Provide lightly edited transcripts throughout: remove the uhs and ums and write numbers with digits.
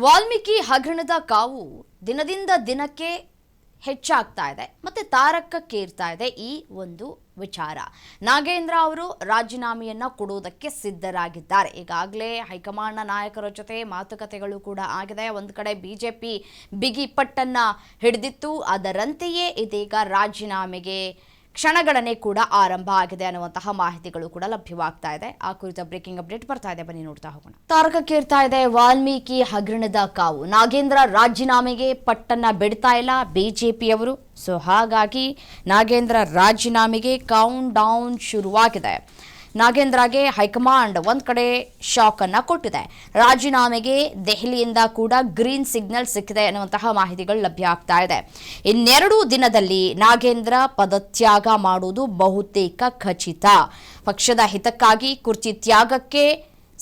ವಾಲ್ಮೀಕಿ ಹಗರಣದ ಕಾವು ದಿನದಿಂದ ದಿನಕ್ಕೆ ಹೆಚ್ಚಾಗ್ತಾ ಇದೆ ಮತ್ತೆ ತಾರಕಕ್ಕೇರ್ತಾ ಇದೆ ಈ ಒಂದು ವಿಚಾರ. ನಾಗೇಂದ್ರ ಅವರು ರಾಜೀನಾಮೆಯನ್ನ ಕೊಡುವುದಕ್ಕೆ ಸಿದ್ಧರಾಗಿದ್ದಾರೆ. ಈಗಾಗಲೇ ಹೈಕಮಾಂಡ್ನ ನಾಯಕರ ಜೊತೆ ಮಾತುಕತೆಗಳು ಕೂಡ ಆಗಿದೆ. ಒಂದು ಕಡೆ ಬಿಜೆಪಿ ಬಿಗಿ ಪಟ್ಟನ್ನ ಹಿಡಿದಿತ್ತು, ಅದರಂತೆಯೇ ಇದೀಗ ರಾಜೀನಾಮೆಗೆ ಕ್ಷಣಗಣನೆ ಕೂಡ ಆರಂಭ ಆಗಿದೆ ಅನ್ನುವಂತಹ ಮಾಹಿತಿಗಳು ಕೂಡ ಲಭ್ಯವಾಗ್ತಾ ಇದೆ. ಆ ಕುರಿತ ಬ್ರೇಕಿಂಗ್ ಅಪ್ಡೇಟ್ ಬರ್ತಾ ಇದೆ, ಬನ್ನಿ ನೋಡ್ತಾ ಹೋಗೋಣ. ತಾರಕಕ್ಕೇರ್ತಾ ಇದೆ ವಾಲ್ಮೀಕಿ ಹಗರಣದ ಕಾವು. ನಾಗೇಂದ್ರ ರಾಜೀನಾಮೆಗೆ ಪಟ್ಟನ್ನ ಬಿಡ್ತಾ ಇಲ್ಲ ಬಿಜೆಪಿಯವರು. ಸೊ ಹಾಗಾಗಿ ನಾಗೇಂದ್ರ ರಾಜೀನಾಮೆಗೆ ಕೌಂಟ್ ಡೌನ್ ಶುರುವಾಗಿದೆ. ನಾಗೇಂದ್ರಗೆ ಹೈಕಮಾಂಡ್ ಒಂದ್ ಕಡೆ ಶಾಕ್ ಅನ್ನ ಕೊಟ್ಟಿದೆ. ರಾಜೀನಾಮೆಗೆ ದೆಹಲಿಯಿಂದ ಕೂಡ ಗ್ರೀನ್ ಸಿಗ್ನಲ್ ಸಿಕ್ಕಿದೆ ಅನ್ನುವಂತಹ ಮಾಹಿತಿಗಳು ಲಭ್ಯ ಆಗ್ತಾ ಇದೆ. ಇನ್ನೆರಡು ದಿನದಲ್ಲಿ ನಾಗೇಂದ್ರ ಪದತ್ಯಾಗ ಮಾಡುವುದು ಬಹುತೇಕ ಖಚಿತ. ಪಕ್ಷದ ಹಿತಕ್ಕಾಗಿ ಕುರ್ಚಿ ತ್ಯಾಗಕ್ಕೆ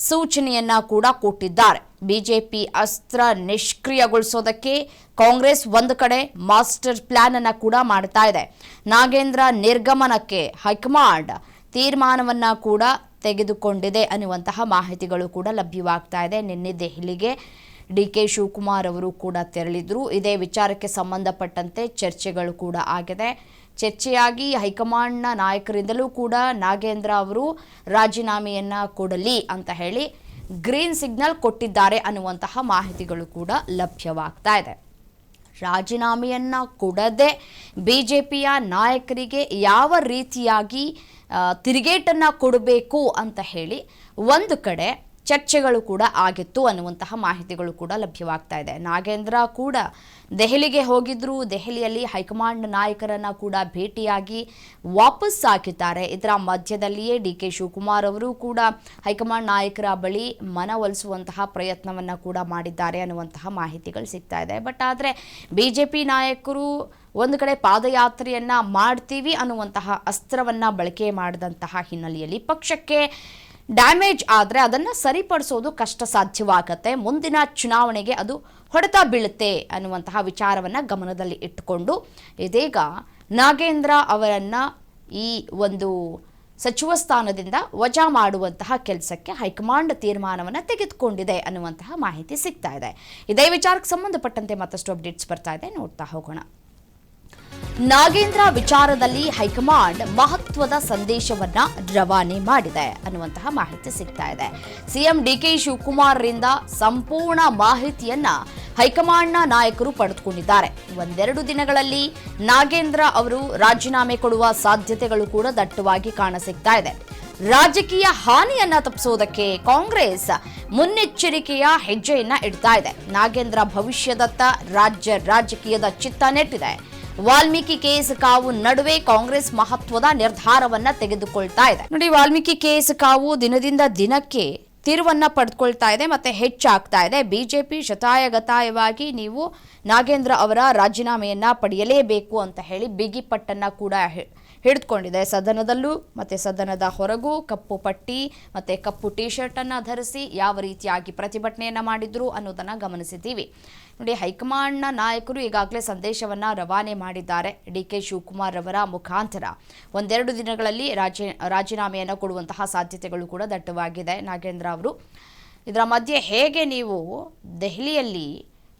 ಸೂಚನೆಯನ್ನ ಕೂಡ ಕೊಟ್ಟಿದ್ದಾರೆ. ಬಿಜೆಪಿ ಅಸ್ತ್ರ ನಿಷ್ಕ್ರಿಯಗೊಳಿಸೋದಕ್ಕೆ ಕಾಂಗ್ರೆಸ್ ಒಂದು ಕಡೆ ಮಾಸ್ಟರ್ ಪ್ಲಾನ್ ಅನ್ನ ಕೂಡ ಮಾಡ್ತಾ ಇದೆ. ನಾಗೇಂದ್ರ ನಿರ್ಗಮನಕ್ಕೆ ಹೈಕಮಾಂಡ್ ತೀರ್ಮಾನವನ್ನ ಕೂಡ ತೆಗೆದುಕೊಂಡಿದೆ ಅನ್ನುವಂತಹ ಮಾಹಿತಿಗಳು ಕೂಡ ಲಭ್ಯವಾಗ್ತಾ ಇದೆ. ನಿನ್ನೆ ದೆಹಲಿಗೆ ಡಿಕೆ ಶಿವಕುಮಾರ್ ಅವರು ಕೂಡ ತೆರಳಿದ್ರು. ಇದೇ ವಿಚಾರಕ್ಕೆ ಸಂಬಂಧಪಟ್ಟಂತೆ ಚರ್ಚೆಗಳು ಕೂಡ ಆಗಿದೆ. ಚರ್ಚೆಯಾಗಿ ಹೈಕಮಾಂಡ್ನ ನಾಯಕರಿಂದಲೂ ಕೂಡ ನಾಗೇಂದ್ರ ಅವರು ರಾಜೀನಾಮೆಯನ್ನ ಕೊಡಲಿ ಅಂತ ಹೇಳಿ ಗ್ರೀನ್ ಸಿಗ್ನಲ್ ಕೊಟ್ಟಿದ್ದಾರೆ ಅನ್ನುವಂತಹ ಮಾಹಿತಿಗಳು ಕೂಡ ಲಭ್ಯವಾಗ್ತಾ ಇದೆ. ರಾಜೀನಾಮೆಯನ್ನ ಕೊಡದೆ ಬಿಜೆಪಿಯ ನಾಯಕರಿಗೆ ಯಾವ ರೀತಿಯಾಗಿ ತಿರುಗೇಟನ್ನ ಕೊಡಬೇಕು ಅಂತ ಹೇಳಿ ಒಂದು ಕಡೆ ಚರ್ಚೆಗಳು ಕೂಡ ಆಗಿತ್ತು ಅನ್ನುವಂತಹ ಮಾಹಿತಿಗಳು ಕೂಡ ಲಭ್ಯವಾಗ್ತಾ ಇದೆ. ನಾಗೇಂದ್ರ ಕೂಡ ದೆಹಲಿಗೆ ಹೋಗಿದ್ರು. ದೆಹಲಿಯಲ್ಲಿ ಹೈಕಮಾಂಡ್ ನಾಯಕರನ್ನ ಕೂಡ ಭೇಟಿಯಾಗಿ ವಾಪಸ್ ಆಗಿದ್ದಾರೆ. ಇದರ ಮಧ್ಯದಲ್ಲಿಯೇ ಡಿಕೆ ಶಿವಕುಮಾರ್ ಅವರು ಕೂಡ ಹೈಕಮಾಂಡ್ ನಾಯಕರ ಬಳಿ ಮನವೊಲಿಸುವಂತಹ ಪ್ರಯತ್ನವನ್ನ ಕೂಡ ಮಾಡಿದ್ದಾರೆ ಅನ್ನುವಂತಹ ಮಾಹಿತಿಗಳು ಸಿಗ್ತಾ ಇದೆ. ಬಟ್ ಆದರೆ ಬಿಜೆಪಿ ನಾಯಕರು ಒಂದು ಕಡೆ ಪಾದಯಾತ್ರೆಯನ್ನ ಮಾಡ್ತೀವಿ ಅನ್ನುವಂತಹ ಅಸ್ತ್ರವನ್ನ ಬಳಕೆ ಮಾಡಿದಂತಹ ಹಿನ್ನೆಲೆಯಲ್ಲಿ ಪಕ್ಷಕ್ಕೆ ಡ್ಯಾಮೇಜ್ ಆದರೆ ಅದನ್ನು ಸರಿಪಡಿಸೋದು ಕಷ್ಟ ಸಾಧ್ಯವಾಗತ್ತೆ. ಮುಂದಿನ ಚುನಾವಣೆಗೆ ಅದು ಹೊಡೆತ ಬೀಳುತ್ತೆ ಅನ್ನುವಂತಹ ವಿಚಾರವನ್ನು ಗಮನದಲ್ಲಿ ಇಟ್ಟುಕೊಂಡು ಇದೀಗ ನಾಗೇಂದ್ರ ಅವರನ್ನು ಈ ಒಂದು ಸಚಿವ ಸ್ಥಾನದಿಂದ ವಜಾ ಮಾಡುವಂತಹ ಕೆಲಸಕ್ಕೆ ಹೈಕಮಾಂಡ್ ತೀರ್ಮಾನವನ್ನು ತೆಗೆದುಕೊಂಡಿದೆ ಅನ್ನುವಂತಹ ಮಾಹಿತಿ ಸಿಗ್ತಾ ಇದೆ. ಇದೇ ವಿಚಾರಕ್ಕೆ ಸಂಬಂಧಪಟ್ಟಂತೆ ಮತ್ತಷ್ಟು ಅಪ್ಡೇಟ್ಸ್ ಬರ್ತಾ ಇದೆ, ನೋಡ್ತಾ ಹೋಗೋಣ. ನಾಗೇಂದ್ರ ವಿಚಾರದಲ್ಲಿ ಹೈಕಮಾಂಡ್ ಮಹತ್ವದ ಸಂದೇಶವನ್ನ ರವಾನೆ ಮಾಡಿದೆ ಅನ್ನುವಂತಹ ಮಾಹಿತಿ ಸಿಗ್ತಾ ಇದೆ. ಸಿಎಂ ಡಿಕೆ ಶಿವಕುಮಾರ್ ರಿಂದ ಸಂಪೂರ್ಣ ಮಾಹಿತಿಯನ್ನ ಹೈಕಮಾಂಡ್ನ ನಾಯಕರು ಪಡೆದುಕೊಂಡಿದ್ದಾರೆ. ಒಂದೆರಡು ದಿನಗಳಲ್ಲಿ ನಾಗೇಂದ್ರ ಅವರು ರಾಜೀನಾಮೆ ಕೊಡುವ ಸಾಧ್ಯತೆಗಳು ಕೂಡ ದಟ್ಟವಾಗಿ ಕಾಣಸಿಗ್ತಾ ಇದೆ. ರಾಜಕೀಯ ಹಾನಿಯನ್ನ ತಪ್ಪಿಸೋದಕ್ಕೆ ಕಾಂಗ್ರೆಸ್ ಮುನ್ನೆಚ್ಚರಿಕೆಯ ಹೆಜ್ಜೆಯನ್ನ ಇಡ್ತಾ ಇದೆ. ನಾಗೇಂದ್ರ ಭವಿಷ್ಯದತ್ತ ರಾಜ್ಯ ರಾಜಕೀಯದ ಚಿತ್ತ ನೆಟ್ಟಿದೆ. ವಾಲ್ಮೀಕಿ ಕೇಸ್ ಕಾವು ನಡುವೆ ಕಾಂಗ್ರೆಸ್ ಮಹತ್ವದ ನಿರ್ಧಾರವನ್ನ ತೆಗೆದುಕೊಳ್ತಾ ಇದೆ. ನೋಡಿ, ವಾಲ್ಮೀಕಿ ಕೇಸ್ ಕಾವು ದಿನದಿಂದ ದಿನಕ್ಕೆ ತಿರುವನ್ನ ಪಡೆದುಕೊಳ್ತಾ ಇದೆ ಮತ್ತೆ ಹೆಚ್ಚಾಗ್ತಾ ಇದೆ. ಬಿಜೆಪಿ ಶತಾಯಗತಾಯವಾಗಿ ನೀವು ನಾಗೇಂದ್ರ ಅವರ ರಾಜೀನಾಮೆಯನ್ನ ಪಡೆಯಲೇಬೇಕು ಅಂತ ಹೇಳಿ ಬಿಗಿ ಪಟ್ಟನ್ನ ಕೂಡ ಹಿಡಿದುಕೊಂಡಿದೆ. ಸದನದಲ್ಲೂ ಮತ್ತೆ ಸದನದ ಹೊರಗೂ ಕಪ್ಪು ಪಟ್ಟಿ ಮತ್ತೆ ಕಪ್ಪು ಟಿ ಶರ್ಟ್ ಅನ್ನ ಧರಿಸಿ ಯಾವ ರೀತಿಯಾಗಿ ಪ್ರತಿಭಟನೆಯನ್ನ ಮಾಡಿದ್ರು ಅನ್ನೋದನ್ನ ಗಮನಿಸಿದ್ದೀವಿ. ನೋಡಿ, ಹೈಕಮಾಂಡ್ನ ನಾಯಕರು ಈಗಾಗಲೇ ಸಂದೇಶವನ್ನ ರವಾನೆ ಮಾಡಿದ್ದಾರೆ. ಡಿಕೆ ಶಿವಕುಮಾರ್ ಅವರ ಮುಖಾಂತರ ಒಂದೆರಡು ದಿನಗಳಲ್ಲಿ ರಾಜೀನಾಮೆಯನ್ನು ಕೊಡುವಂತಹ ಸಾಧ್ಯತೆಗಳು ಕೂಡ ದಟ್ಟವಾಗಿದೆ. ನಾಗೇಂದ್ರ ಅವರು ಇದರ ಮಧ್ಯೆ ಹೇಗೆ ನೀವು ದೆಹಲಿಯಲ್ಲಿ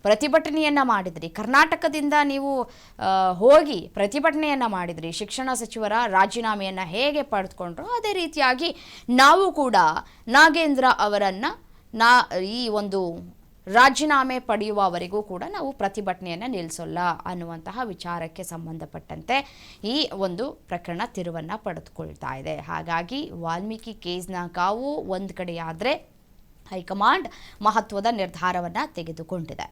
ಪ್ರತಿಭಟನೆಯನ್ನ ಮಾಡಿದ್ರಿ, ಕರ್ನಾಟಕದಿಂದ ನೀವು ಹೋಗಿ ಪ್ರತಿಭಟನೆಯನ್ನ ಮಾಡಿದ್ರಿ, ಶಿಕ್ಷಣ ಸಚಿವರ ರಾಜೀನಾಮೆಯನ್ನ ಹೇಗೆ ಪಡೆದುಕೊಂಡ್ರು ಅದೇ ರೀತಿಯಾಗಿ ನಾವು ಕೂಡ ನಾಗೇಂದ್ರ ಅವರನ್ನ ಈ ಒಂದು ರಾಜೀನಾಮೆ ಪಡೆಯುವವರೆಗೂ ಕೂಡ ನಾವು ಪ್ರತಿಭಟನೆಯನ್ನು ನಿಲ್ಲಿಸೋಲ್ಲ ಅನ್ನುವಂತಹ ವಿಚಾರಕ್ಕೆ ಸಂಬಂಧಪಟ್ಟಂತೆ ಈ ಒಂದು ಪ್ರಕರಣ ತಿರುವನ್ನು ಪಡೆದುಕೊಳ್ತಾ ಇದೆ. ಹಾಗಾಗಿ ವಾಲ್ಮೀಕಿ ಕೇಸ್ನ ಕಾವು ಒಂದು ಕಡೆಯಾದರೆ ಹೈಕಮಾಂಡ್ ಮಹತ್ವದ ನಿರ್ಧಾರವನ್ನು ತೆಗೆದುಕೊಂಡಿದೆ.